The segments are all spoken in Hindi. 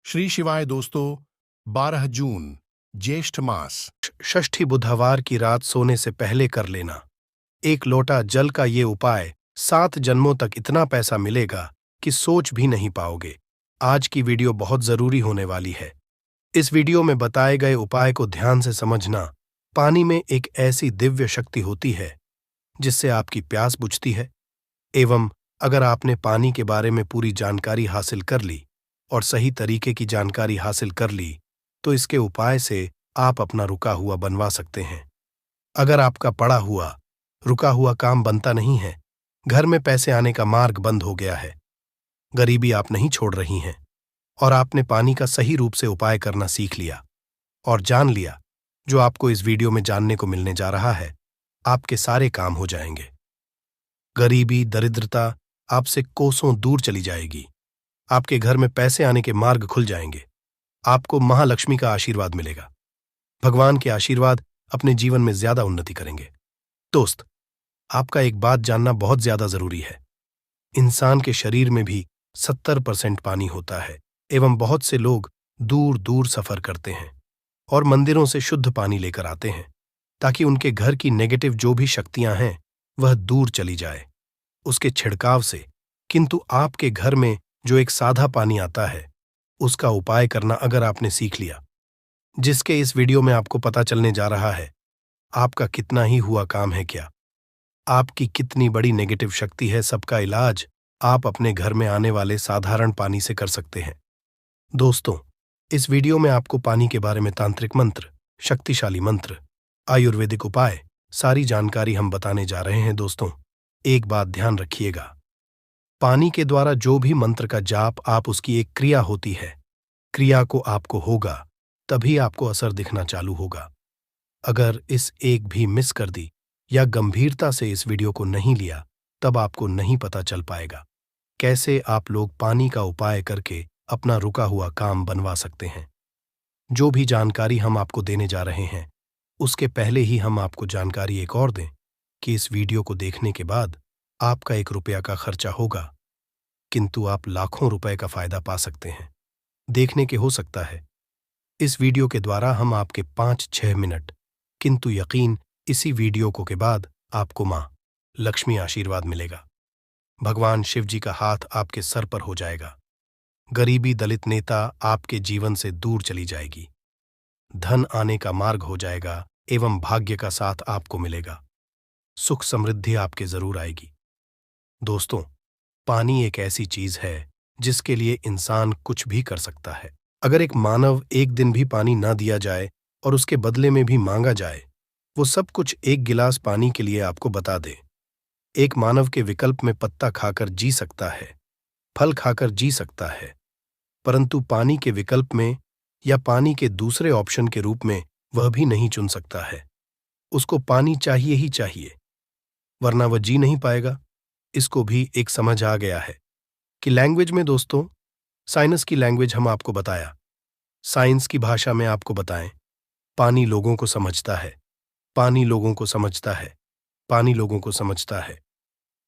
श्री शिवाय दोस्तों। 12 जून ज्येष्ठ मास षष्ठी बुधवार की रात सोने से पहले कर लेना। 1 लोटा जल का ये उपाय 7 जन्मों तक इतना पैसा मिलेगा कि सोच भी नहीं पाओगे। आज की वीडियो बहुत जरूरी होने वाली है। इस वीडियो में बताए गए उपाय को ध्यान से समझना। पानी में एक ऐसी दिव्य शक्ति होती है जिससे आपकी प्यास बुझती है, एवं अगर आपने पानी के बारे में पूरी जानकारी हासिल कर ली और सही तरीके की जानकारी हासिल कर ली तो इसके उपाय से आप अपना रुका हुआ बनवा सकते हैं। अगर आपका पड़ा हुआ रुका हुआ काम बनता नहीं है, घर में पैसे आने का मार्ग बंद हो गया है, गरीबी आप नहीं छोड़ रही हैं और आपने पानी का सही रूप से उपाय करना सीख लिया और जान लिया जो आपको इस वीडियो में जानने को मिलने जा रहा है, आपके सारे काम हो जाएंगे। गरीबी दरिद्रता आपसे कोसों दूर चली जाएगी। आपके घर में पैसे आने के मार्ग खुल जाएंगे। आपको महालक्ष्मी का आशीर्वाद मिलेगा। भगवान के आशीर्वाद अपने जीवन में ज्यादा उन्नति करेंगे। दोस्त, आपका एक बात जानना बहुत ज्यादा जरूरी है। इंसान के शरीर में भी 70% पानी होता है एवं बहुत से लोग दूर दूर सफर करते हैं और मंदिरों से शुद्ध पानी लेकर आते हैं ताकि उनके घर की नेगेटिव जो भी शक्तियां हैं वह दूर चली जाए उसके छिड़काव से। किंतु आपके घर में जो एक सादा पानी आता है उसका उपाय करना अगर आपने सीख लिया, जिसके इस वीडियो में आपको पता चलने जा रहा है, आपका कितना ही हुआ काम है, क्या आपकी कितनी बड़ी नेगेटिव शक्ति है, सबका इलाज आप अपने घर में आने वाले साधारण पानी से कर सकते हैं। दोस्तों, इस वीडियो में आपको पानी के बारे में तांत्रिक मंत्र, शक्तिशाली मंत्र, आयुर्वेदिक उपाय, सारी जानकारी हम बताने जा रहे हैं। दोस्तों, एक बात ध्यान रखिएगा, पानी के द्वारा जो भी मंत्र का जाप आप उसकी एक क्रिया होती है, क्रिया को आपको होगा तभी आपको असर दिखना चालू होगा। अगर इस एक भी मिस कर दी या गंभीरता से इस वीडियो को नहीं लिया तब आपको नहीं पता चल पाएगा कैसे आप लोग पानी का उपाय करके अपना रुका हुआ काम बनवा सकते हैं। जो भी जानकारी हम आपको देने जा रहे हैं उसके पहले ही हम आपको जानकारी एक और दें कि इस वीडियो को देखने के बाद आपका 1 रुपया का खर्चा होगा किंतु आप लाखों रुपए का फायदा पा सकते हैं। देखने के हो सकता है इस वीडियो के द्वारा हम आपके 5-6 मिनट, किंतु यकीन इसी वीडियो को के बाद आपको मां लक्ष्मी आशीर्वाद मिलेगा। भगवान शिव जी का हाथ आपके सर पर हो जाएगा। गरीबी दलित नेता आपके जीवन से दूर चली जाएगी। धन आने का मार्ग हो जाएगा एवं भाग्य का साथ आपको मिलेगा। सुख समृद्धि आपके जरूर आएगी। दोस्तों, पानी एक ऐसी चीज है जिसके लिए इंसान कुछ भी कर सकता है। अगर एक मानव एक दिन भी पानी ना दिया जाए और उसके बदले में भी मांगा जाए, वो सब कुछ 1 गिलास पानी के लिए आपको बता दे। एक मानव के विकल्प में पत्ता खाकर जी सकता है, फल खाकर जी सकता है, परंतु पानी के विकल्प में या पानी के दूसरे ऑप्शन के रूप में वह भी नहीं चुन सकता है। उसको पानी चाहिए ही चाहिए, वरना वह जी नहीं पाएगा। इसको भी एक समझ आ गया है कि लैंग्वेज में, दोस्तों, साइंस की लैंग्वेज हम आपको बताया, साइंस की भाषा में आपको बताएं, पानी लोगों को समझता है, पानी लोगों को समझता है, पानी लोगों को समझता है।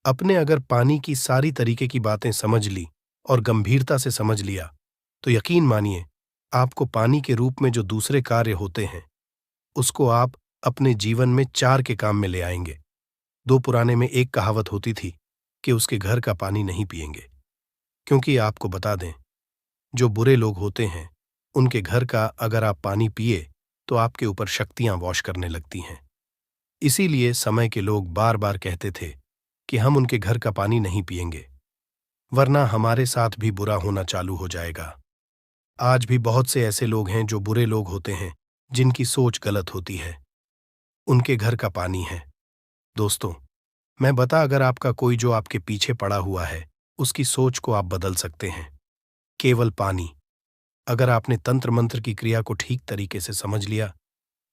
अपने अगर पानी की सारी तरीके की बातें समझ ली और गंभीरता से समझ लिया तो यकीन मानिए आपको पानी के रूप में जो दूसरे कार्य होते हैं उसको आप अपने जीवन में 4 के काम में ले आएंगे। 2 पुराने में एक कहावत होती थी कि उसके घर का पानी नहीं पिएंगे, क्योंकि आपको बता दें, जो बुरे लोग होते हैं उनके घर का अगर आप पानी पिए तो आपके ऊपर शक्तियां वॉश करने लगती हैं। इसीलिए समय के लोग बार बार कहते थे कि हम उनके घर का पानी नहीं पिएंगे, वरना हमारे साथ भी बुरा होना चालू हो जाएगा। आज भी बहुत से ऐसे लोग हैं जो बुरे लोग होते हैं, जिनकी सोच गलत होती है, उनके घर का पानी है। दोस्तों, मैं बता, अगर आपका कोई जो आपके पीछे पड़ा हुआ है उसकी सोच को आप बदल सकते हैं। केवल पानी, अगर आपने तंत्र मंत्र की क्रिया को ठीक तरीके से समझ लिया,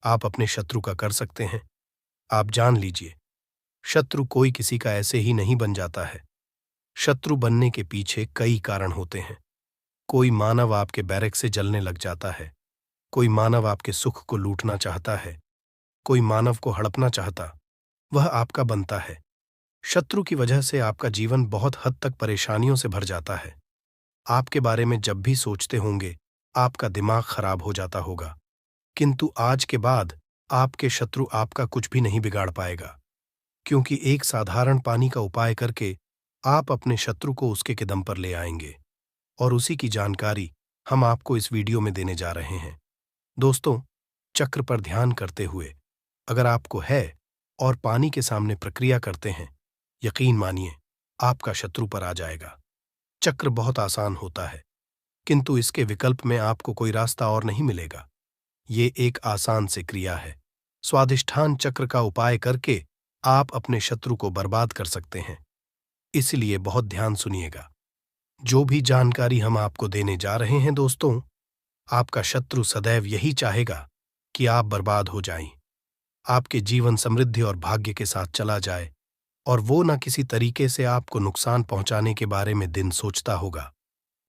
आप अपने शत्रु का कर सकते हैं। आप जान लीजिए, शत्रु कोई किसी का ऐसे ही नहीं बन जाता है। शत्रु बनने के पीछे कई कारण होते हैं। कोई मानव आपके बैरक से जलने लग जाता है, कोई मानव आपके सुख को लूटना चाहता है, कोई मानव को हड़पना चाहता, वह आपका बनता है। शत्रु की वजह से आपका जीवन बहुत हद तक परेशानियों से भर जाता है। आपके बारे में जब भी सोचते होंगे आपका दिमाग खराब हो जाता होगा, किंतु आज के बाद आपके शत्रु आपका कुछ भी नहीं बिगाड़ पाएगा, क्योंकि एक साधारण पानी का उपाय करके आप अपने शत्रु को उसके कदम पर ले आएंगे और उसी की जानकारी हम आपको इस वीडियो में देने जा रहे हैं। दोस्तों, चक्र पर ध्यान करते हुए अगर आपको है और पानी के सामने प्रक्रिया करते हैं, यकीन मानिए आपका शत्रु पर आ जाएगा। चक्र बहुत आसान होता है, किंतु इसके विकल्प में आपको कोई रास्ता और नहीं मिलेगा। ये एक आसान सी क्रिया है। स्वाधिष्ठान चक्र का उपाय करके आप अपने शत्रु को बर्बाद कर सकते हैं। इसलिए बहुत ध्यान सुनिएगा। जो भी जानकारी हम आपको देने जा रहे हैं दोस्तों, आपका शत्रु सदैव यही चाहेगा कि आप बर्बाद हो जाएं, आपके जीवन समृद्धि और भाग्य के साथ चला जाए और वो न किसी तरीके से आपको नुकसान पहुंचाने के बारे में दिन सोचता होगा।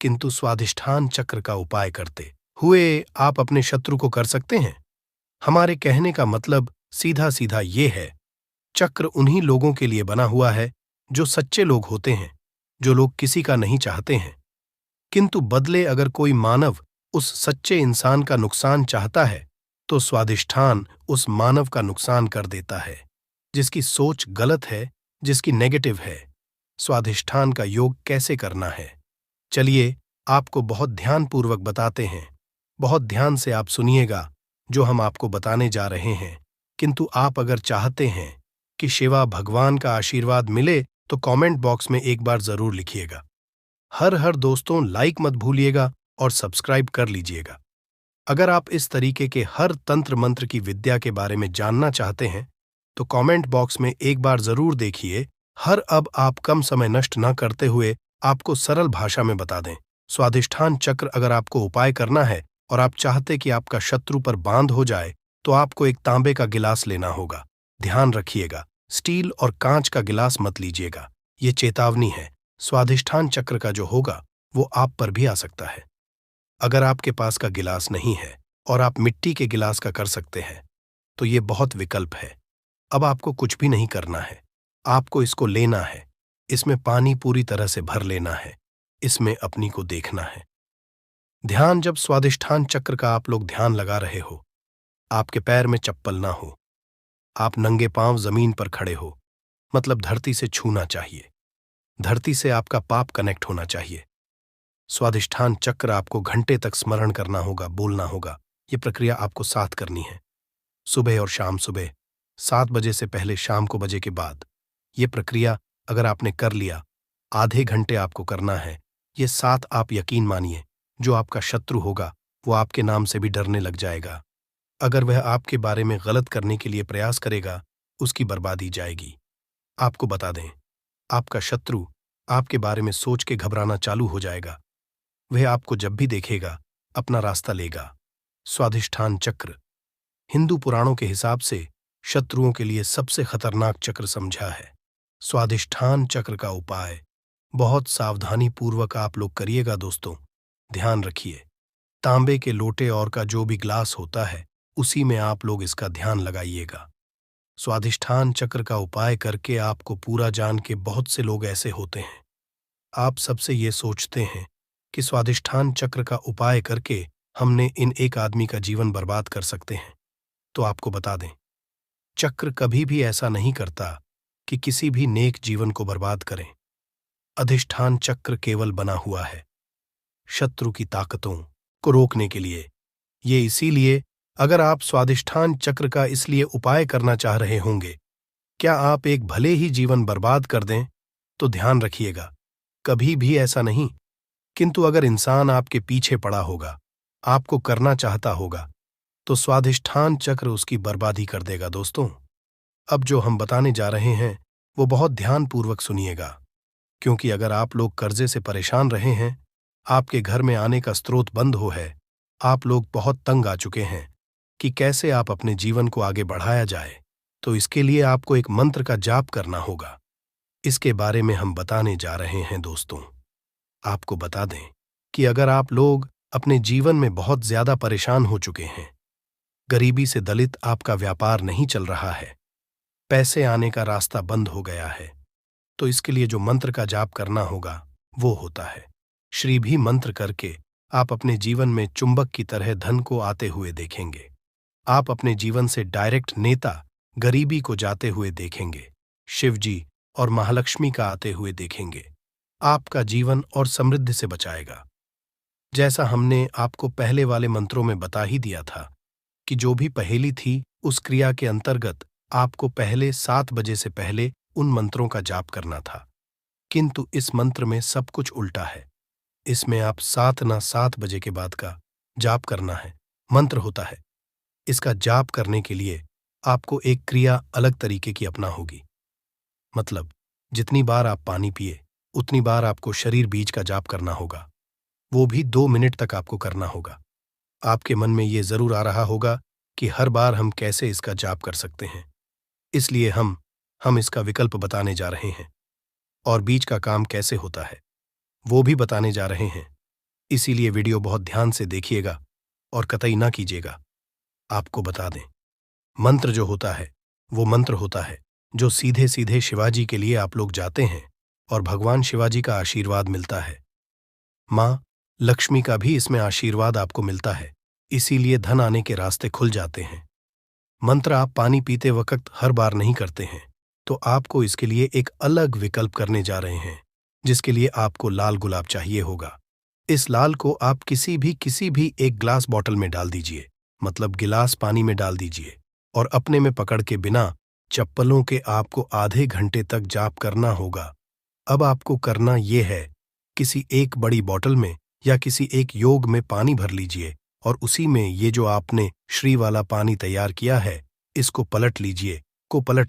किंतु स्वाधिष्ठान चक्र का उपाय करते हुए आप अपने शत्रु को कर सकते हैं। हमारे कहने का मतलब सीधा सीधा ये है, चक्र उन्हीं लोगों के लिए बना हुआ है जो सच्चे लोग होते हैं, जो लोग किसी का नहीं चाहते हैं, किंतु बदले अगर कोई मानव उस सच्चे इंसान का नुकसान चाहता है तो स्वाधिष्ठान उस मानव का नुकसान कर देता है, जिसकी सोच गलत है, जिसकी नेगेटिव है। स्वाधिष्ठान का योग कैसे करना है, चलिए आपको बहुत ध्यानपूर्वक बताते हैं। बहुत ध्यान से आप सुनिएगा जो हम आपको बताने जा रहे हैं। किंतु आप अगर चाहते हैं कि शिवा भगवान का आशीर्वाद मिले तो कमेंट बॉक्स में एक बार जरूर लिखिएगा। हर दोस्तों, लाइक मत भूलिएगा और सब्सक्राइब कर लीजिएगा। अगर आप इस तरीके के हर तंत्र मंत्र की विद्या के बारे में जानना चाहते हैं तो कमेंट बॉक्स में एक बार जरूर देखिए। अब आप कम समय नष्ट न करते हुए आपको सरल भाषा में बता दें। स्वाधिष्ठान चक्र अगर आपको उपाय करना है और आप चाहते कि आपका शत्रु पर बांध हो जाए तो आपको एक तांबे का गिलास लेना होगा। ध्यान रखिएगा, स्टील और कांच का गिलास मत लीजिएगा। ये चेतावनी है। स्वाधिष्ठान चक्र का जो होगा वो आप पर भी आ सकता है। अगर आपके पास का गिलास नहीं है और आप मिट्टी के गिलास का कर सकते हैं तो ये बहुत विकल्प है। अब आपको कुछ भी नहीं करना है, आपको इसको लेना है, इसमें पानी पूरी तरह से भर लेना है, इसमें अपनी को देखना है। ध्यान, जब स्वाधिष्ठान चक्र का आप लोग ध्यान लगा रहे हो, आपके पैर में चप्पल ना हो, आप नंगे पांव जमीन पर खड़े हो, मतलब धरती से छूना चाहिए, धरती से आपका पाप कनेक्ट होना चाहिए। स्वाधिष्ठान चक्र आपको घंटे तक स्मरण करना होगा, बोलना होगा। ये प्रक्रिया आपको 7 करनी है, सुबह और शाम। सुबह 7 बजे से पहले, शाम को बजे के बाद। ये प्रक्रिया अगर आपने कर लिया, आधे घंटे आपको करना है। ये 7 आप यकीन मानिए, जो आपका शत्रु होगा वो आपके नाम से भी डरने लग जाएगा। अगर वह आपके बारे में गलत करने के लिए प्रयास करेगा, उसकी बर्बादी जाएगी। आपको बता दें, आपका शत्रु आपके बारे में सोच के घबराना चालू हो जाएगा। वह आपको जब भी देखेगा अपना रास्ता लेगा। स्वाधिष्ठान चक्र हिंदू पुराणों के हिसाब से शत्रुओं के लिए सबसे खतरनाक चक्र समझा है। स्वाधिष्ठान चक्र का उपाय बहुत सावधानी पूर्वक आप लोग करिएगा दोस्तों। ध्यान रखिए, तांबे के लोटे और का जो भी ग्लास होता है उसी में आप लोग इसका ध्यान लगाइएगा। स्वाधिष्ठान चक्र का उपाय करके आपको पूरा जान के बहुत से लोग ऐसे होते हैं, आप सबसे ये सोचते हैं कि स्वाधिष्ठान चक्र का उपाय करके हमने इन एक आदमी का जीवन बर्बाद कर सकते हैं। तो आपको बता दें, चक्र कभी भी ऐसा नहीं करता कि किसी भी नेक जीवन को बर्बाद करें। अधिष्ठान चक्र केवल बना हुआ है शत्रु की ताकतों को रोकने के लिए। ये इसीलिए, अगर आप स्वाधिष्ठान चक्र का इसलिए उपाय करना चाह रहे होंगे क्या आप एक भले ही जीवन बर्बाद कर दें, तो ध्यान रखिएगा, कभी भी ऐसा नहीं। किंतु अगर इंसान आपके पीछे पड़ा होगा, आपको करना चाहता होगा, तो स्वाधिष्ठान चक्र उसकी बर्बादी कर देगा दोस्तों। अब जो हम बताने जा रहे हैं वो बहुत ध्यानपूर्वक सुनिएगा, क्योंकि अगर आप लोग कर्जे से परेशान रहे हैं, आपके घर में आने का स्रोत बंद हो है, आप लोग बहुत तंग आ चुके हैं कि कैसे आप अपने जीवन को आगे बढ़ाया जाए, तो इसके लिए आपको एक मंत्र का जाप करना होगा। इसके बारे में हम बताने जा रहे हैं दोस्तों। आपको बता दें कि अगर आप लोग अपने जीवन में बहुत ज्यादा परेशान हो चुके हैं, गरीबी से दलित आपका व्यापार नहीं चल रहा है, पैसे आने का रास्ता बंद हो गया है, तो इसके लिए जो मंत्र का जाप करना होगा वो होता है श्री भी मंत्र करके आप अपने जीवन में चुंबक की तरह धन को आते हुए देखेंगे। आप अपने जीवन से डायरेक्ट नेता गरीबी को जाते हुए देखेंगे, शिवजी और महालक्ष्मी का आते हुए देखेंगे। आपका जीवन और समृद्धि से बचाएगा। जैसा हमने आपको पहले वाले मंत्रों में बता ही दिया था कि जो भी पहेली थी उस क्रिया के अंतर्गत आपको पहले 7 बजे से पहले उन मंत्रों का जाप करना था, किंतु इस मंत्र में सब कुछ उल्टा है। इसमें आप 7 बजे के बाद का जाप करना है, मंत्र होता है। इसका जाप करने के लिए आपको एक क्रिया अलग तरीके की अपना होगी। मतलब जितनी बार आप पानी पिए उतनी बार आपको शरीर बीज का जाप करना होगा, वो भी 2 मिनट तक आपको करना होगा। आपके मन में ये जरूर आ रहा होगा कि हर बार हम कैसे इसका जाप कर सकते हैं, इसलिए हम इसका विकल्प बताने जा रहे हैं और बीज का काम कैसे होता है वो भी बताने जा रहे हैं। इसीलिए वीडियो बहुत ध्यान से देखिएगा और कतई ना कीजिएगा। आपको बता दें, मंत्र जो होता है वो मंत्र होता है जो सीधे सीधे शिवाजी के लिए आप लोग जाते हैं और भगवान शिवाजी का आशीर्वाद मिलता है। माँ लक्ष्मी का भी इसमें आशीर्वाद आपको मिलता है, इसीलिए धन आने के रास्ते खुल जाते हैं। मंत्र आप पानी पीते वक्त हर बार नहीं करते हैं, तो आपको इसके लिए एक अलग विकल्प करने जा रहे हैं, जिसके लिए आपको लाल गुलाब चाहिए होगा। इस लाल को आप किसी भी एक ग्लास बॉटल में डाल दीजिए, मतलब गिलास पानी में डाल दीजिए और अपने में पकड़ के बिना चप्पलों के आपको आधे घंटे तक जाप करना होगा। अब आपको करना ये है, किसी एक बड़ी बॉटल में या किसी एक योग में पानी भर लीजिए और उसी में ये जो आपने श्री वाला पानी तैयार किया है इसको पलट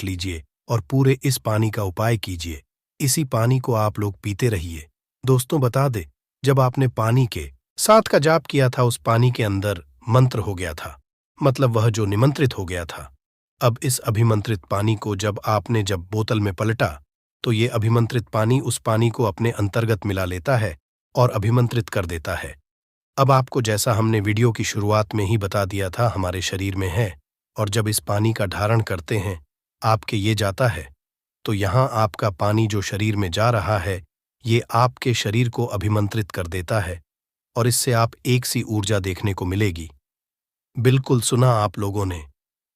लीजिए और पूरे इस पानी का उपाय कीजिए। इसी पानी को आप लोग पीते रहिए। दोस्तों बता दे, जब आपने पानी के 7 का जाप किया था उस पानी के अंदर मंत्र हो गया था, मतलब वह जो निमंत्रित हो गया था। अब इस अभिमंत्रित पानी को जब बोतल में पलटा तो ये अभिमंत्रित पानी उस पानी को अपने अंतर्गत मिला लेता है और अभिमंत्रित कर देता है। अब आपको जैसा हमने वीडियो की शुरुआत में ही बता दिया था हमारे शरीर में है, और जब इस पानी का धारण करते हैं आपके ये जाता है तो यहाँ आपका पानी जो शरीर में जा रहा है ये आपके शरीर को अभिमंत्रित कर देता है और इससे आप एक सी ऊर्जा देखने को मिलेगी। बिल्कुल सुना आप लोगों ने,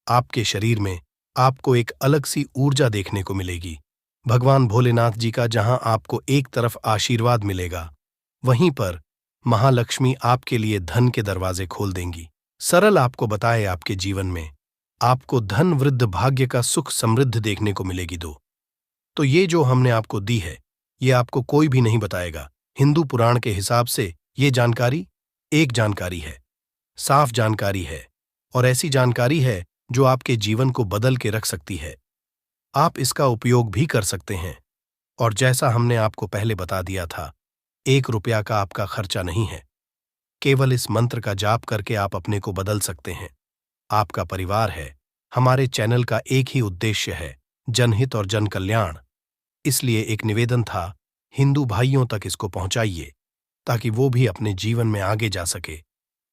आपके शरीर में आपको एक अलग सी ऊर्जा देखने को मिलेगी। भगवान भोलेनाथ जी का जहां आपको एक तरफ आशीर्वाद मिलेगा, वहीं पर महालक्ष्मी आपके लिए धन के दरवाजे खोल देंगी। सरल आपको बताए, आपके जीवन में आपको धन वृद्ध भाग्य का सुख समृद्ध देखने को मिलेगी। तो ये जो हमने आपको दी है ये आपको कोई भी नहीं बताएगा। हिंदू पुराण के हिसाब से ये जानकारी एक जानकारी है, साफ जानकारी है और ऐसी जानकारी है जो आपके जीवन को बदल के रख सकती है। आप इसका उपयोग भी कर सकते हैं और जैसा हमने आपको पहले बता दिया था, 1 रुपया का आपका खर्चा नहीं है। केवल इस मंत्र का जाप करके आप अपने को बदल सकते हैं। आपका परिवार है, हमारे चैनल का एक ही उद्देश्य है, जनहित और जन कल्याण। इसलिए एक निवेदन था, हिंदू भाइयों तक इसको पहुंचाइए ताकि वो भी अपने जीवन में आगे जा सके,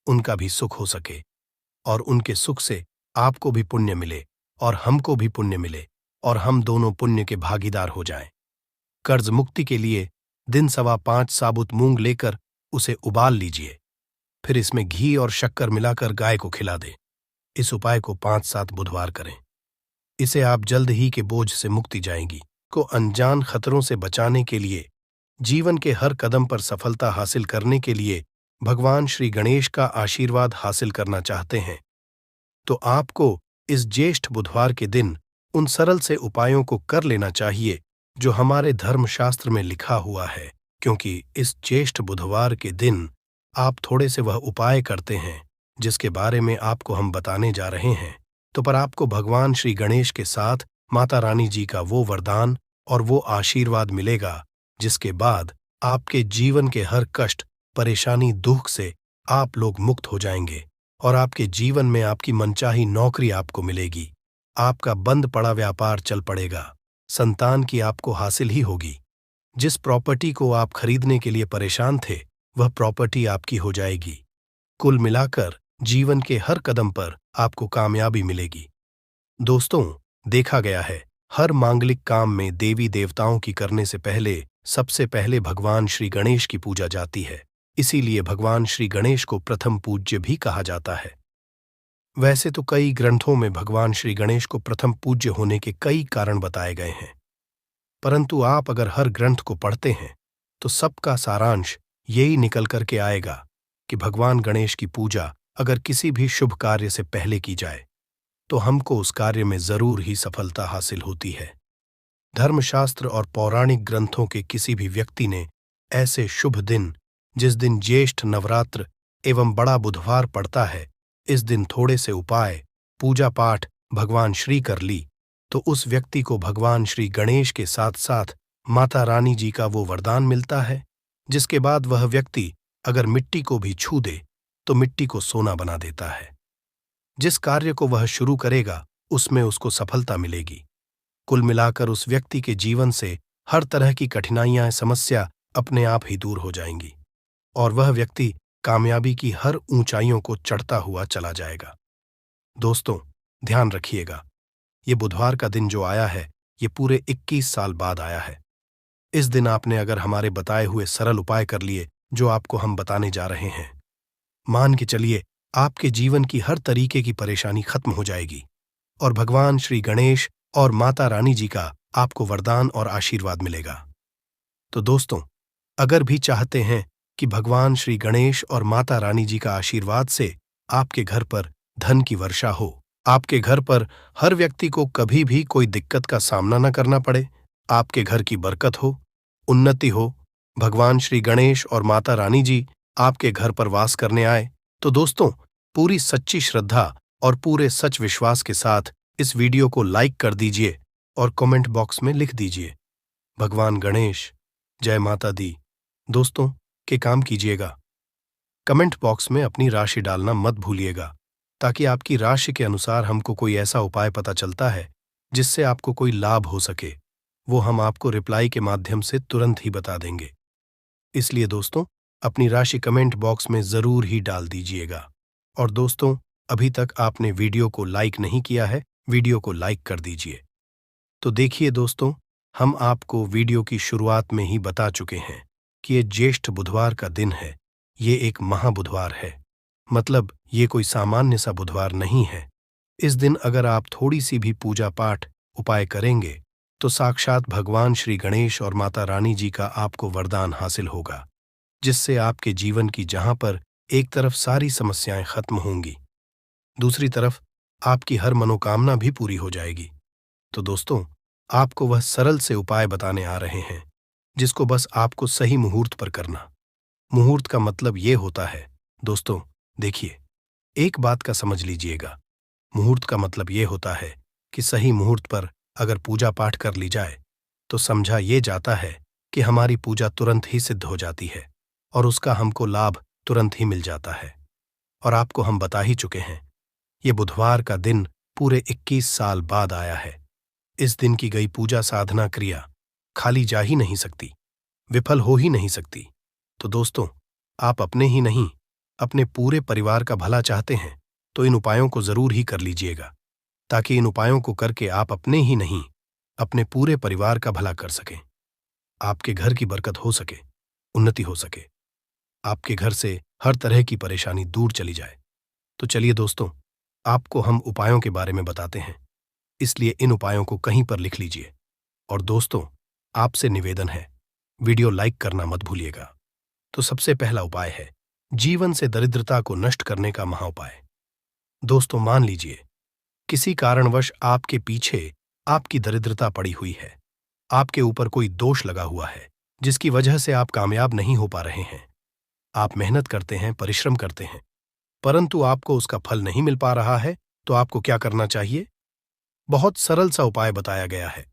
उनका भी सुख हो सके और उनके सुख से आपको भी पुण्य मिले और हमको भी पुण्य मिले और हम दोनों पुण्य के भागीदार हो जाएं। कर्ज मुक्ति के लिए दिन 5.25 साबुत मूंग लेकर उसे उबाल लीजिए, फिर इसमें घी और शक्कर मिलाकर गाय को खिला दें। इस उपाय को 5-7 बुधवार करें। इसे आप जल्द ही के बोझ से मुक्ति जाएंगी। को अनजान खतरों से बचाने के लिए, जीवन के हर कदम पर सफलता हासिल करने के लिए भगवान श्री गणेश का आशीर्वाद हासिल करना चाहते हैं तो आपको इस ज्येष्ठ बुधवार के दिन उन सरल से उपायों को कर लेना चाहिए जो हमारे धर्मशास्त्र में लिखा हुआ है, क्योंकि इस ज्येष्ठ बुधवार के दिन आप थोड़े से वह उपाय करते हैं जिसके बारे में आपको हम बताने जा रहे हैं। तो पर आपको भगवान श्री गणेश के साथ माता रानी जी का वो वरदान और वो आशीर्वाद मिलेगा जिसके बाद आपके जीवन के हर कष्ट, परेशानी, दुख से आप लोग मुक्त हो जाएंगे और आपके जीवन में आपकी मनचाही नौकरी आपको मिलेगी। आपका बंद पड़ा व्यापार चल पड़ेगा, संतान की आपको हासिल ही होगी। जिस प्रॉपर्टी को आप खरीदने के लिए परेशान थे वह प्रॉपर्टी आपकी हो जाएगी। कुल मिलाकर जीवन के हर कदम पर आपको कामयाबी मिलेगी। दोस्तों, देखा गया है हर मांगलिक काम में देवी देवताओं की करने से पहले सबसे पहले भगवान श्री गणेश की पूजा जाती है। इसीलिए भगवान श्री गणेश को प्रथम पूज्य भी कहा जाता है। वैसे तो कई ग्रंथों में भगवान श्री गणेश को प्रथम पूज्य होने के कई कारण बताए गए हैं, परंतु आप अगर हर ग्रंथ को पढ़ते हैं तो सबका सारांश यही निकल करके आएगा कि भगवान गणेश की पूजा अगर किसी भी शुभ कार्य से पहले की जाए तो हमको उस कार्य में जरूर ही सफलता हासिल होती है। धर्मशास्त्र और पौराणिक ग्रंथों के किसी भी व्यक्ति ने ऐसे शुभ दिन, जिस दिन ज्येष्ठ नवरात्र एवं बड़ा बुधवार पड़ता है, इस दिन थोड़े से उपाय, पूजा पाठ भगवान श्री कर ली तो उस व्यक्ति को भगवान श्री गणेश के साथ साथ माता रानी जी का वो वरदान मिलता है, जिसके बाद वह व्यक्ति अगर मिट्टी को भी छू दे तो मिट्टी को सोना बना देता है। जिस कार्य को वह शुरू करेगा उसमें उसको सफलता मिलेगी। कुल मिलाकर उस व्यक्ति के जीवन से हर तरह की कठिनाइयां, समस्या अपने आप ही दूर हो जाएंगी और वह व्यक्ति कामयाबी की हर ऊंचाइयों को चढ़ता हुआ चला जाएगा। दोस्तों, ध्यान रखिएगा, ये बुधवार का दिन जो आया है ये पूरे 21 साल बाद आया है। इस दिन आपने अगर हमारे बताए हुए सरल उपाय कर लिए जो आपको हम बताने जा रहे हैं, मान के चलिए आपके जीवन की हर तरीके की परेशानी खत्म हो जाएगी और भगवान श्री गणेश और माता रानी जी का आपको वरदान और आशीर्वाद मिलेगा। तो दोस्तों, अगर भी चाहते हैं कि भगवान श्री गणेश और माता रानी जी का आशीर्वाद से आपके घर पर धन की वर्षा हो, आपके घर पर हर व्यक्ति को कभी भी कोई दिक्कत का सामना न करना पड़े, आपके घर की बरकत हो, उन्नति हो, भगवान श्री गणेश और माता रानी जी आपके घर पर वास करने आए, तो दोस्तों पूरी सच्ची श्रद्धा और पूरे सच विश्वास के साथ इस वीडियो को लाइक कर दीजिए और कमेंट बॉक्स में लिख दीजिए, भगवान गणेश, जय माता दी। दोस्तों के काम कीजिएगा, कमेंट बॉक्स में अपनी राशि डालना मत भूलिएगा, ताकि आपकी राशि के अनुसार हमको कोई ऐसा उपाय पता चलता है जिससे आपको कोई लाभ हो सके, वो हम आपको रिप्लाई के माध्यम से तुरंत ही बता देंगे। इसलिए दोस्तों अपनी राशि कमेंट बॉक्स में जरूर ही डाल दीजिएगा। और दोस्तों, अभी तक आपने वीडियो को लाइक नहीं किया है, वीडियो को लाइक कर दीजिए। तो देखिए दोस्तों, हम आपको वीडियो की शुरुआत में ही बता चुके हैं कि ये ज्येष्ठ बुधवार का दिन है, ये एक महाबुधवार है, मतलब ये कोई सामान्य सा बुधवार नहीं है। इस दिन अगर आप थोड़ी सी भी पूजा पाठ उपाय करेंगे तो साक्षात भगवान श्री गणेश और माता रानी जी का आपको वरदान हासिल होगा, जिससे आपके जीवन की जहां पर एक तरफ सारी समस्याएं खत्म होंगी, दूसरी तरफ आपकी हर मनोकामना भी पूरी हो जाएगी। तो दोस्तों, आपको वह सरल से उपाय बताने आ रहे हैं, जिसको बस आपको सही मुहूर्त पर करना। मुहूर्त का मतलब ये होता है दोस्तों, देखिए, एक बात का समझ लीजिएगा, मुहूर्त का मतलब ये होता है कि सही मुहूर्त पर अगर पूजा पाठ कर ली जाए तो समझा ये जाता है कि हमारी पूजा तुरंत ही सिद्ध हो जाती है और उसका हमको लाभ तुरंत ही मिल जाता है। और आपको हम बता ही चुके हैं, ये बुधवार का दिन पूरे 21 साल बाद आया है। इस दिन की गई पूजा साधना क्रिया खाली जा ही नहीं सकती, विफल हो ही नहीं सकती। तो दोस्तों, आप अपने ही नहीं, अपने पूरे परिवार का भला चाहते हैं तो इन उपायों को जरूर ही कर लीजिएगा, ताकि इन उपायों को करके आप अपने ही नहीं, अपने पूरे परिवार का भला कर सकें, आपके घर की बरकत हो सके, उन्नति हो सके, आपके घर से हर तरह की परेशानी दूर चली जाए। तो चलिए दोस्तों, आपको हम उपायों के बारे में बताते हैं, इसलिए इन उपायों को कहीं पर लिख लीजिए। और दोस्तों, आपसे निवेदन है, वीडियो लाइक करना मत भूलिएगा। तो सबसे पहला उपाय है जीवन से दरिद्रता को नष्ट करने का महाउपाय। दोस्तों, मान लीजिए किसी कारणवश आपके पीछे आपकी दरिद्रता पड़ी हुई है, आपके ऊपर कोई दोष लगा हुआ है जिसकी वजह से आप कामयाब नहीं हो पा रहे हैं। आप मेहनत करते हैं, परिश्रम करते हैं, परंतु आपको उसका फल नहीं मिल पा रहा है, तो आपको क्या करना चाहिए? बहुत सरल सा उपाय बताया गया है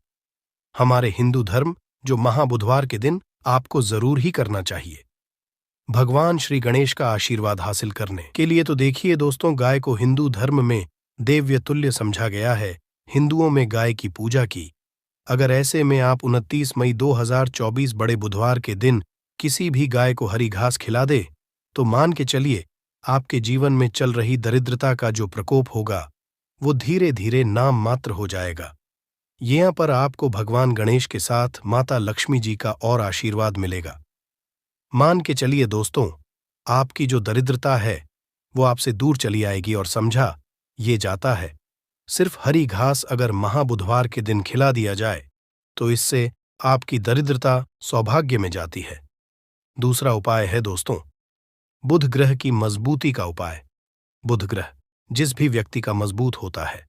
हमारे हिंदू धर्म, जो महाबुधवार के दिन आपको जरूर ही करना चाहिए। भगवान श्री गणेश का आशीर्वाद हासिल करने के लिए तो देखिए दोस्तों, गाय को हिंदू धर्म में देव्य तुल्य समझा गया है, हिंदुओं में गाय की पूजा की। अगर ऐसे में आप 29 मई 2024 बड़े बुधवार के दिन किसी भी गाय को हरी घास खिला दे, तो मान के चलिए आपके जीवन में चल रही दरिद्रता का जो प्रकोप होगा वो धीरे धीरे नाम मात्र हो जाएगा। यहाँ पर आपको भगवान गणेश के साथ माता लक्ष्मी जी का और आशीर्वाद मिलेगा। मान के चलिए दोस्तों, आपकी जो दरिद्रता है वो आपसे दूर चली आएगी। और समझा, ये जाता है। सिर्फ हरी घास अगर महाबुधवार के दिन खिला दिया जाए तो इससे आपकी दरिद्रता सौभाग्य में जाती है। दूसरा उपाय है दोस्तों, बुध ग्रह की मजबूती का उपाय। बुध ग्रह जिस भी व्यक्ति का मजबूत होता है,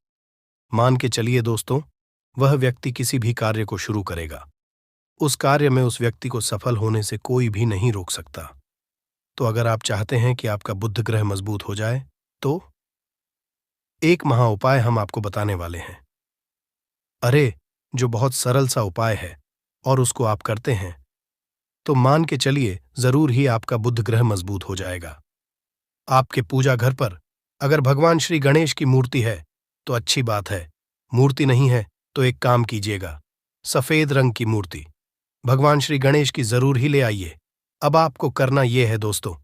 मान के चलिए दोस्तों, वह व्यक्ति किसी भी कार्य को शुरू करेगा, उस कार्य में उस व्यक्ति को सफल होने से कोई भी नहीं रोक सकता। तो अगर आप चाहते हैं कि आपका बुध ग्रह मजबूत हो जाए तो एक महा उपाय हम आपको बताने वाले हैं। अरे, जो बहुत सरल सा उपाय है और उसको आप करते हैं तो मान के चलिए जरूर ही आपका बुध ग्रह मजबूत हो जाएगा। आपके पूजा घर पर अगर भगवान श्री गणेश की मूर्ति है तो अच्छी बात है, मूर्ति नहीं है तो एक काम कीजिएगा, सफेद रंग की मूर्ति भगवान श्री गणेश की जरूर ही ले आइए। अब आपको करना यह है दोस्तों,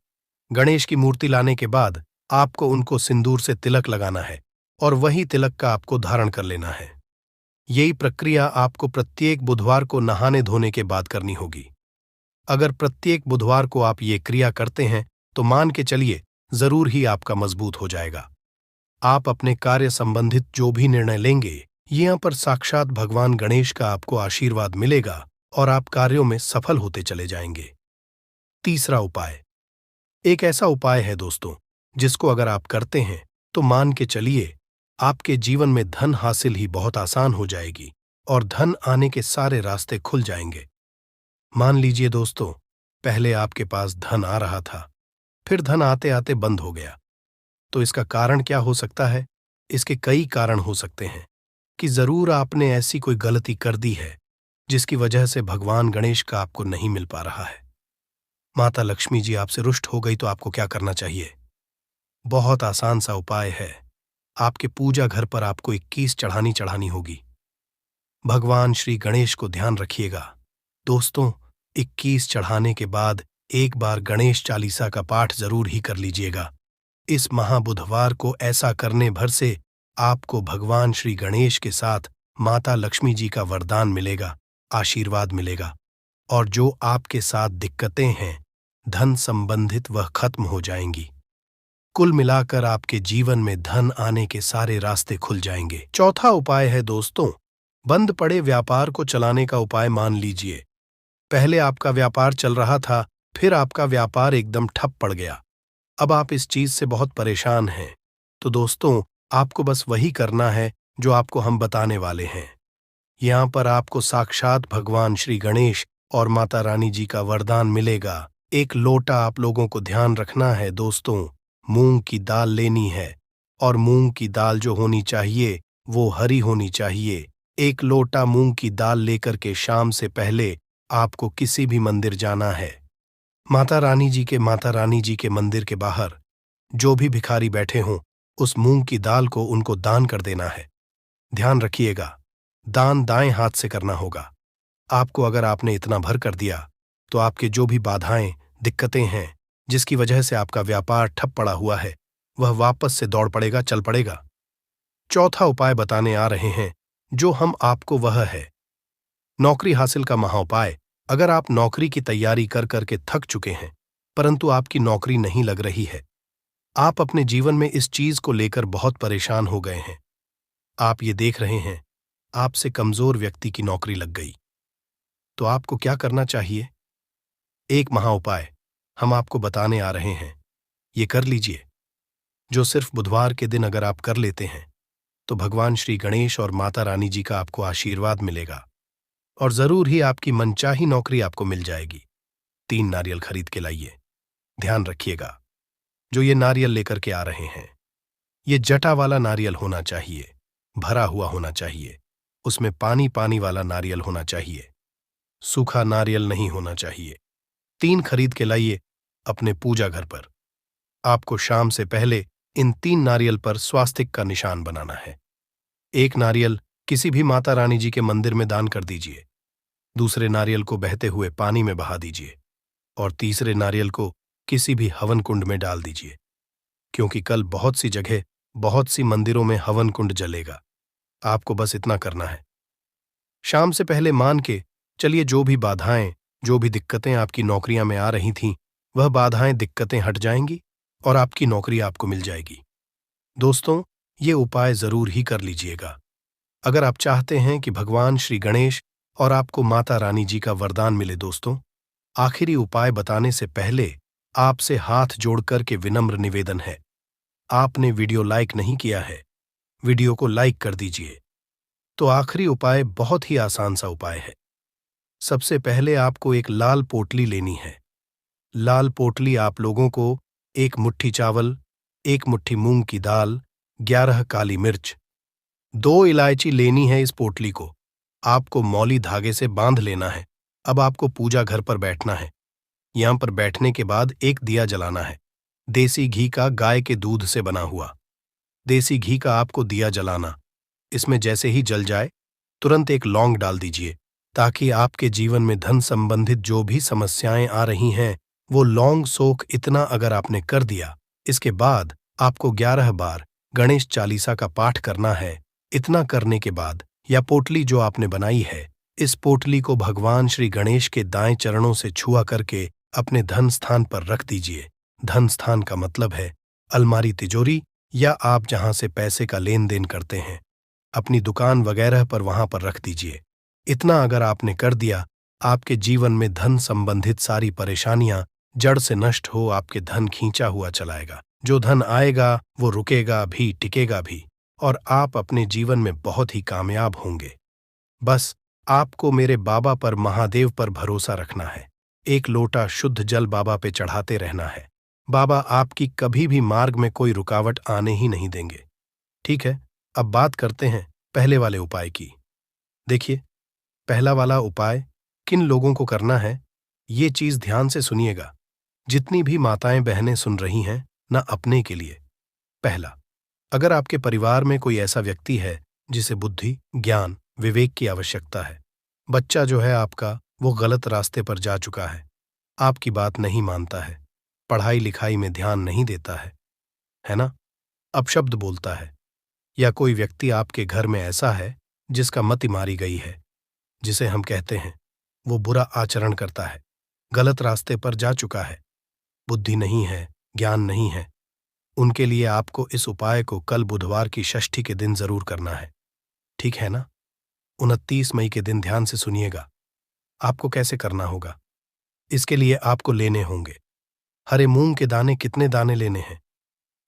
गणेश की मूर्ति लाने के बाद आपको उनको सिंदूर से तिलक लगाना है और वही तिलक का आपको धारण कर लेना है। यही प्रक्रिया आपको प्रत्येक बुधवार को नहाने धोने के बाद करनी होगी। अगर प्रत्येक बुधवार को आप ये क्रिया करते हैं तो मान के चलिए जरूर ही आपका मजबूत हो जाएगा। आप अपने कार्य संबंधित जो भी निर्णय लेंगे, यहाँ पर साक्षात भगवान गणेश का आपको आशीर्वाद मिलेगा और आप कार्यों में सफल होते चले जाएंगे। तीसरा उपाय एक ऐसा उपाय है दोस्तों, जिसको अगर आप करते हैं तो मान के चलिए आपके जीवन में धन हासिल ही बहुत आसान हो जाएगी और धन आने के सारे रास्ते खुल जाएंगे। मान लीजिए दोस्तों, पहले आपके पास धन आ रहा था, फिर धन आते आते बंद हो गया। तो इसका कारण क्या हो सकता है? इसके कई कारण हो सकते हैं कि जरूर आपने ऐसी कोई गलती कर दी है जिसकी वजह से भगवान गणेश का आपको नहीं मिल पा रहा है। माता लक्ष्मी जी आपसे रुष्ट हो गई तो आपको क्या करना चाहिए? बहुत आसान सा उपाय है। आपके पूजा घर पर आपको 21 चढ़ानी होगी। भगवान श्री गणेश को ध्यान रखिएगा दोस्तों, 21 चढ़ाने के बाद एक बार गणेश चालीसा का पाठ जरूर ही कर लीजिएगा। इस महाबुधवार को ऐसा करने भर से आपको भगवान श्री गणेश के साथ माता लक्ष्मी जी का वरदान मिलेगा, आशीर्वाद मिलेगा और जो आपके साथ दिक्कतें हैं धन संबंधित वह खत्म हो जाएंगी। कुल मिलाकर आपके जीवन में धन आने के सारे रास्ते खुल जाएंगे। चौथा उपाय है दोस्तों, बंद पड़े व्यापार को चलाने का उपाय। मान लीजिए पहले आपका व्यापार चल रहा था, फिर आपका व्यापार एकदम ठप पड़ गया। अब आप इस चीज से बहुत परेशान हैं। तो दोस्तों, आपको बस वही करना है जो आपको हम बताने वाले हैं। यहाँ पर आपको साक्षात भगवान श्री गणेश और माता रानी जी का वरदान मिलेगा। एक लोटा आप लोगों को ध्यान रखना है दोस्तों, मूंग की दाल लेनी है और मूंग की दाल जो होनी चाहिए वो हरी होनी चाहिए। एक लोटा मूंग की दाल लेकर के शाम से पहले आपको किसी भी मंदिर जाना है। माता रानी जी के मंदिर के बाहर जो भी भिखारी बैठे हों, उस मूंग की दाल को उनको दान कर देना है। ध्यान रखिएगा, दान दाएं हाथ से करना होगा। आपको अगर आपने इतना भर कर दिया तो आपके जो भी बाधाएं, दिक्कतें हैं, जिसकी वजह से आपका व्यापार ठप पड़ा हुआ है, वह वापस से दौड़ पड़ेगा, चल पड़ेगा। चौथा उपाय बताने आ रहे हैं जो हम आपको, वह है नौकरी हासिल का महाउपाय। अगर आप नौकरी की तैयारी कर करके थक चुके हैं परंतु आपकी नौकरी नहीं लग रही है, आप अपने जीवन में इस चीज को लेकर बहुत परेशान हो गए हैं, आप ये देख रहे हैं आपसे कमजोर व्यक्ति की नौकरी लग गई, तो आपको क्या करना चाहिए? एक महाउपाय हम आपको बताने आ रहे हैं, ये कर लीजिए, जो सिर्फ बुधवार के दिन अगर आप कर लेते हैं तो भगवान श्री गणेश और माता रानी जी का आपको आशीर्वाद मिलेगा और जरूर ही आपकी मनचाही नौकरी आपको मिल जाएगी। 3 नारियल खरीद के लाइए। ध्यान रखिएगा, जो ये नारियल लेकर के आ रहे हैं, ये जटा वाला नारियल होना चाहिए, भरा हुआ होना चाहिए, उसमें पानी पानी वाला नारियल होना चाहिए, सूखा नारियल नहीं होना चाहिए। 3 खरीद के लाइए अपने पूजा घर पर। आपको शाम से पहले इन 3 नारियल पर स्वास्तिक का निशान बनाना है। एक नारियल किसी भी माता रानी जी के मंदिर में दान कर दीजिए, दूसरे नारियल को बहते हुए पानी में बहा दीजिए और तीसरे नारियल को किसी भी हवन कुंड में डाल दीजिए, क्योंकि कल बहुत सी जगह, बहुत सी मंदिरों में हवन कुंड जलेगा। आपको बस इतना करना है। शाम से पहले मान के चलिए जो भी बाधाएं, जो भी दिक्कतें आपकी नौकरियां में आ रही थीं, वह बाधाएं दिक्कतें हट जाएंगी और आपकी नौकरी आपको मिल जाएगी। दोस्तों, ये उपाय जरूर ही कर लीजिएगा। अगर आप चाहते हैं कि भगवान श्री गणेश और आपको माता रानी जी का वरदान मिले दोस्तों, आखिरी उपाय बताने से पहले आपसे हाथ जोड़कर के विनम्र निवेदन है, आपने वीडियो लाइक नहीं किया है, वीडियो को लाइक कर दीजिए। तो आखिरी उपाय बहुत ही आसान सा उपाय है। सबसे पहले आपको एक लाल पोटली लेनी है। लाल पोटली आप लोगों को 1 मुट्ठी चावल, 1 मुट्ठी मूंग की दाल, 11 काली मिर्च, 2 इलायची लेनी है। इस पोटली को आपको मौली धागे से बांध लेना है। अब आपको पूजा घर पर बैठना है। यहां पर बैठने के बाद एक दिया जलाना है, देसी घी का, गाय के दूध से बना हुआ देसी घी का आपको दिया जलाना। इसमें जैसे ही जल जाए तुरंत एक लौंग डाल दीजिए, ताकि आपके जीवन में धन संबंधित जो भी समस्याएं आ रही हैं वो लौंग सोख इतना अगर आपने कर दिया, इसके बाद आपको 11 बार गणेश चालीसा का पाठ करना है। इतना करने के बाद या पोटली जो आपने बनाई है, इस पोटली को भगवान श्री गणेश के दाएं चरणों से छुआ करके अपने धन स्थान पर रख दीजिए। धन स्थान का मतलब है अलमारी, तिजोरी या आप जहां से पैसे का लेन देन करते हैं, अपनी दुकान वगैरह पर वहां पर रख दीजिए। इतना अगर आपने कर दिया, आपके जीवन में धन संबंधित सारी परेशानियां जड़ से नष्ट हो, आपके धन खींचा हुआ चलाएगा। जो धन आएगा वो रुकेगा भी, टिकेगा भी, और आप अपने जीवन में बहुत ही कामयाब होंगे। बस आपको मेरे बाबा पर, महादेव पर भरोसा रखना है। 1 लोटा शुद्ध जल बाबा पे चढ़ाते रहना है। बाबा आपकी कभी भी मार्ग में कोई रुकावट आने ही नहीं देंगे। ठीक है, अब बात करते हैं पहले वाले उपाय की। देखिए, पहला वाला उपाय किन लोगों को करना है, ये चीज ध्यान से सुनिएगा। जितनी भी माताएं बहनें सुन रही हैं ना, अपने के लिए। पहला, अगर आपके परिवार में कोई ऐसा व्यक्ति है जिसे बुद्धि, ज्ञान, विवेक की आवश्यकता है, बच्चा जो है आपका वो गलत रास्ते पर जा चुका है, आपकी बात नहीं मानता है, पढ़ाई लिखाई में ध्यान नहीं देता है ना, अपशब्द बोलता है, या कोई व्यक्ति आपके घर में ऐसा है जिसका मति मारी गई है, जिसे हम कहते हैं वो बुरा आचरण करता है, गलत रास्ते पर जा चुका है, बुद्धि नहीं है, ज्ञान नहीं है, उनके लिए आपको इस उपाय को कल बुधवार की षष्ठी के दिन जरूर करना है। ठीक है ना? 29 मई के दिन ध्यान से सुनिएगा। आपको कैसे करना होगा? इसके लिए आपको लेने होंगे हरे मूंग के दाने। कितने दाने लेने हैं?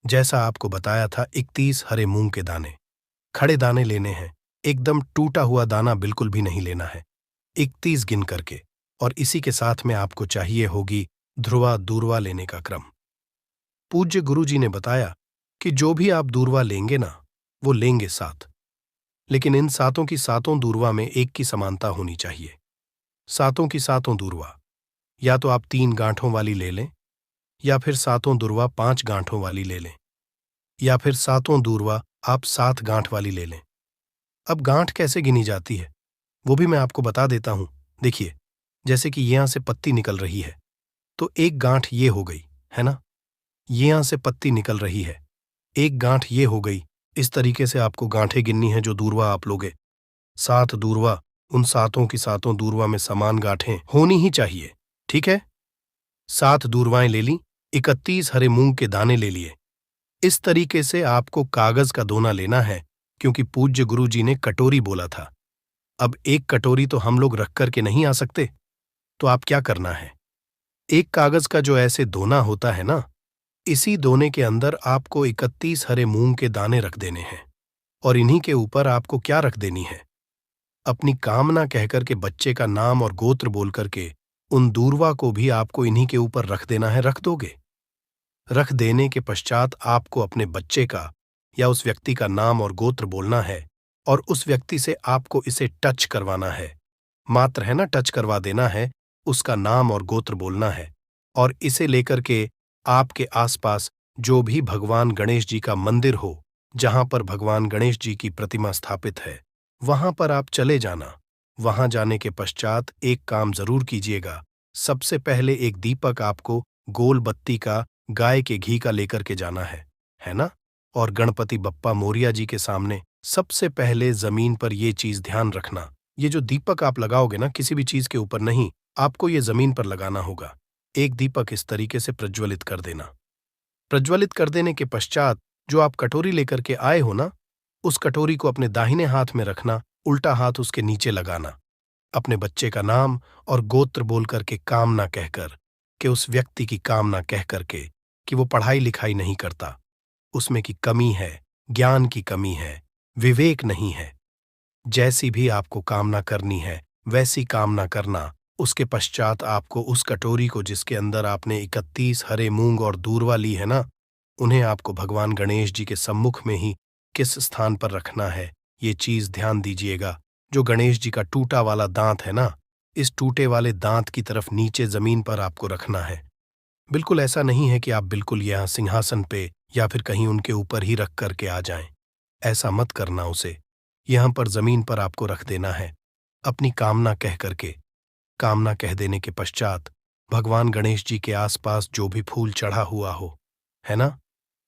जैसा आपको बताया था, 31 हरे मूंग के दाने। खड़े दाने लेने हैं, एकदम टूटा हुआ दाना बिल्कुल भी नहीं लेना है, 31 गिन करके। और इसी के साथ में आपको चाहिए होगी ध्रुवा दूर्वा लेने का क्रम। पूज्य गुरु जी ने बताया कि जो भी आप दूर्वा लेंगे ना, वो लेंगे 7, लेकिन इन 7 की 7 दूर्वा में एक की समानता होनी चाहिए। 7 की 7 दूर्वा या तो आप 3 गांठों वाली ले लें, या फिर 7 दूर्वा 5 गांठों वाली ले लें, या फिर 7 दूर्वा आप 7 गांठ वाली ले लें। अब गांठ कैसे गिनी जाती है वो भी मैं आपको बता देता हूं। देखिए, जैसे कि यहां से पत्ती निकल रही है, तो एक गांठ ये हो गई, है ना? यहां से पत्ती निकल रही है, एक गांठ ये हो गई। इस तरीके से आपको गांठें गिननी है जो दूर्वा आप लोगे। 7 दूर्वा, उन 7 की 7 दूर्वा में समान गांठें होनी ही चाहिए। ठीक है? 7 दूर्वाएं ले ली, 31 हरे मूंग के दाने ले लिए। इस तरीके से आपको कागज का दोना लेना है, क्योंकि पूज्य गुरु जी ने कटोरी बोला था। अब एक कटोरी तो हम लोग रख करके नहीं आ सकते, तो आप क्या करना है, एक कागज का जो ऐसे दोना होता है ना, इसी दोने के अंदर आपको 31 हरे मूंग के दाने रख देने हैं। और इन्हीं के ऊपर आपको क्या रख देनी है, अपनी कामना कहकर के बच्चे का नाम और गोत्र बोल करके उन दूर्वा को भी आपको इन्हीं के ऊपर रख देना है। रख दोगे? रख देने के पश्चात आपको अपने बच्चे का या उस व्यक्ति का नाम और गोत्र बोलना है, और उस व्यक्ति से आपको इसे टच करवाना है। मात्र है ना, टच करवा देना है, उसका नाम और गोत्र बोलना है। और इसे लेकर के आपके आसपास जो भी भगवान गणेश जी का मंदिर हो, जहां पर भगवान गणेश जी की प्रतिमा स्थापित है, वहां पर आप चले जाना। वहां जाने के पश्चात एक काम जरूर कीजिएगा। सबसे पहले एक दीपक आपको गोल बत्ती का, गाय के घी का लेकर के जाना है ना? और गणपति बप्पा मोरिया जी के सामने सबसे पहले जमीन पर ये चीज ध्यान रखना, ये जो दीपक आप लगाओगे ना, किसी भी चीज के ऊपर नहीं, आपको ये जमीन पर लगाना होगा। एक दीपक इस तरीके से प्रज्वलित कर देना। प्रज्वलित कर देने के पश्चात जो आप कटोरी लेकर के आए हो ना, उस कटोरी को अपने दाहिने हाथ में रखना, उल्टा हाथ उसके नीचे लगाना। अपने बच्चे का नाम और गोत्र बोल करके कामना कहकर कि उस व्यक्ति की कामना कह करके कि वो पढ़ाई लिखाई नहीं करता, उसमें की कमी है, ज्ञान की कमी है, विवेक नहीं है। जैसी भी आपको कामना करनी है वैसी कामना करना। उसके पश्चात आपको उस कटोरी को जिसके अंदर आपने 31 हरे मूंग और दूर्वा ली है ना, उन्हें आपको भगवान गणेश जी के सम्मुख में ही किस स्थान पर रखना है, ये चीज ध्यान दीजिएगा। जो गणेश जी का टूटा वाला दांत है ना, इस टूटे वाले दांत की तरफ नीचे जमीन पर आपको रखना है। बिल्कुल ऐसा नहीं है कि आप बिल्कुल यहाँ सिंहासन पे या फिर कहीं उनके ऊपर ही रख करके आ जाएं। ऐसा मत करना, उसे यहां पर जमीन पर आपको रख देना है अपनी कामना कह करके। कामना कह देने के पश्चात भगवान गणेश जी के आसपास जो भी फूल चढ़ा हुआ हो, है ना,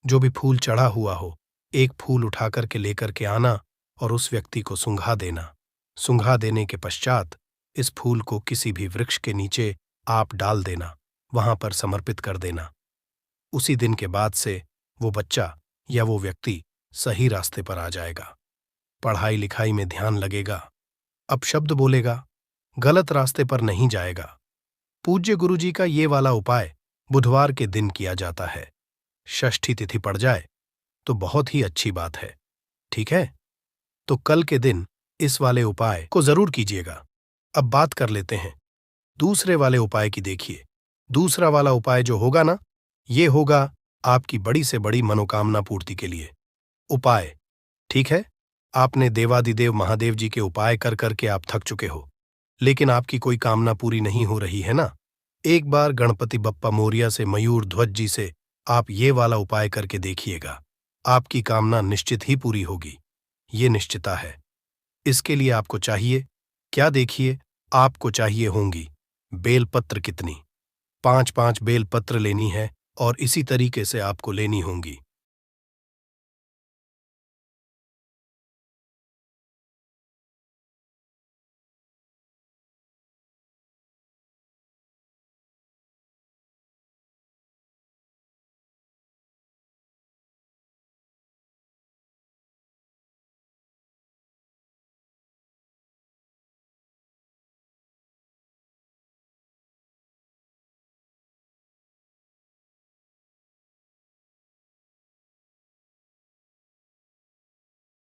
जो भी फूल चढ़ा हुआ हो, एक फूल उठा करके लेकर के आना और उस व्यक्ति को सूंघा देना। सूंघा देने के पश्चात इस फूल को किसी भी वृक्ष के नीचे आप डाल देना, वहां पर समर्पित कर देना। उसी दिन के बाद से वो बच्चा या वो व्यक्ति सही रास्ते पर आ जाएगा, पढ़ाई लिखाई में ध्यान लगेगा, अपशब्द बोलेगा, गलत रास्ते पर नहीं जाएगा। पूज्य गुरुजी का ये वाला उपाय बुधवार के दिन किया जाता है। षष्ठी तिथि पड़ जाए तो बहुत ही अच्छी बात है, ठीक है? तो कल के दिन इस वाले उपाय को जरूर कीजिएगा। अब बात कर लेते हैं दूसरे वाले उपाय की। देखिए, दूसरा वाला उपाय जो होगा ना, ये होगा आपकी बड़ी से बड़ी मनोकामना पूर्ति के लिए उपाय, ठीक है? आपने देवादिदेव महादेव जी के उपाय कर करके आप थक चुके हो, लेकिन आपकी कोई कामना पूरी नहीं हो रही है ना। एक बार गणपति बप्पा मोरिया से, मयूर ध्वज जी से आप ये वाला उपाय करके देखिएगा, आपकी कामना निश्चित ही पूरी होगी, ये निश्चिता है। इसके लिए आपको चाहिए क्या? देखिए, आपको चाहिए होंगी बेलपत्र कितनी, 5-5 बेलपत्र लेनी है और इसी तरीके से आपको लेनी होंगी